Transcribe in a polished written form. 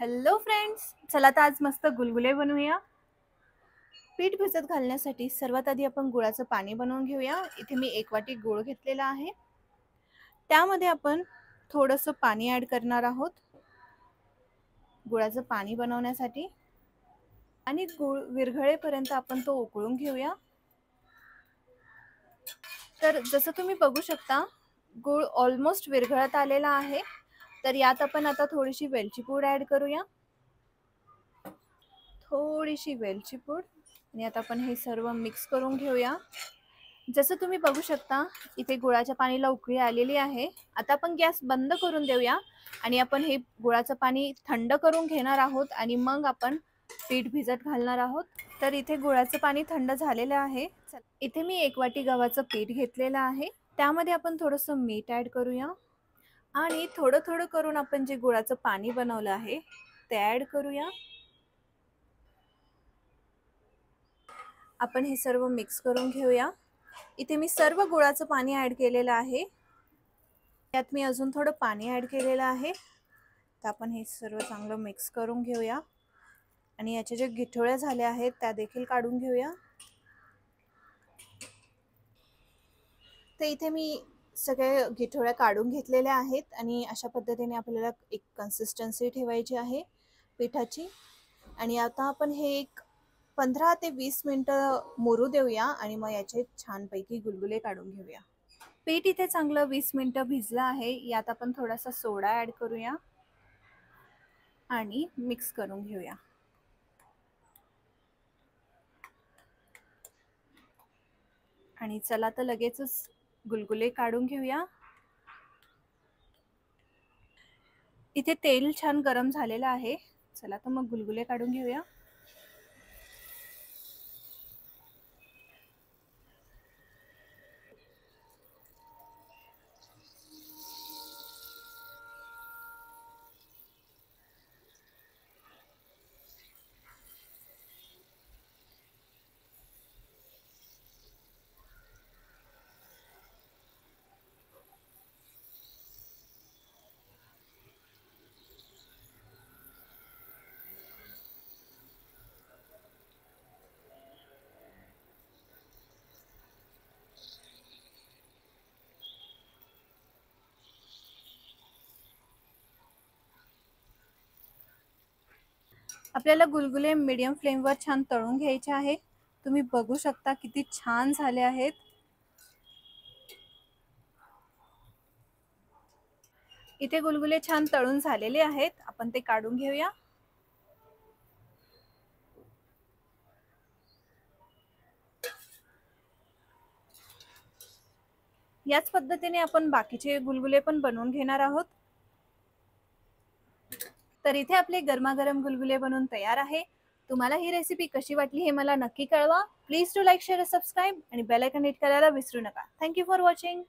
Hello friends, चला तर आज मस्त गुलगुले बनवूया। पीठ भिजत घालण्यासाठी सर्वात आधी आपण गुळाचं पाणी बनवून घेऊया। इथे मी 1 वाटी गूळ घेतलेला आहे। त्यामध्ये आपण थोडंसं पाणी ॲड करणार आहोत गुळाचं पाणी बनवण्यासाठी आणि गूळ विरघळेपर्यंत आपण तो उकळून घेऊया। तर जसं तुम्ही बघू शकता गूळ ऑलमोस्ट विरघळत आलेला आहे। तर यात आपण आता थोडीशी वेलची पूड ॲड करूया, थोडीशी वेलची पूड आणि आता आपण हे सर्व मिक्स करून घेऊया। जसं तुम्ही बघू शकता इथे गुळाच्या पाणीला उकळी आलेली आहे। आता आपण गॅस बंद करून देऊया आणि आपण हे गुळाचं पाणी थंड करून घेणार आहोत आणि मग आपण पीठ भिजत घालणार आहोत। तर इथे गुळाचं पाणी थंड झालेलं आहे। इथे मी 1 वाटी गव्हाचं पीठ घेतलेलं आहे। त्यामध्ये आपण थोडंसं मीठ ॲड करूया आणि थोडं थोडं करून आपण जे गुळाचं पाणी बनवलं आहे ते ॲड करूया। आपण हे सर्व मिक्स करून घेऊया। इथे मी सर्व गुळाचं पाणी ॲड केलेलं आहे। त्यात मी अजून थोडं पाणी ॲड केलेलं आहे। तर आपण हे सर्व चांगलं मिक्स करून घेऊया आणि याच्या जे गिठोळ्या झाल्या आहेत त्या देखील काढून घेऊया। तर इथे मी सगळे गिठोळ्या काढून घेतलेल्या आहेत आणि अशा पद्धतीने आपल्याला एक कन्सिस्टन्सी ठेवायची आहे पिठाची। आणि आता आपण हे एक 15 ते 20 मिनिटं मुरू देऊया आणि मग याचे छानपैकी गुलगुले काढून घेऊया। पीठ इथे चांगलं 20 मिनिटं भिजलं आहे। यात आपण थोडासा सोडा ॲड करूया आणि मिक्स करून घेऊया। आणि चला तर लगेचच गुलगुले काढून घेऊया। इथे तेल छान गरम झालेलं आहे। चला तर मग गुलगुले काढून घेऊया। आपल्याला गुलगुले मीडियम फ्लेमवर छान तळून घ्यायचे आहे। तुम्ही बघू शकता किती छान झाले आहेत। इथे गुलगुले छान तळून झालेले आहेत। आपण ते काढून घेऊया। याच पद्धतीने आपण बाकीचे गुलगुले पण बनवून घेणार आहोत। तर इथे आपले गरमागरम गुलगुले बनवून तयार आहे। तुम्हाला ही रेसिपी कशी वाटली हे मला नक्की कळवा। Please do like, share, subscribe आणि बेल आयकॉन हिट करायला विसरू नका। Thank you for watching.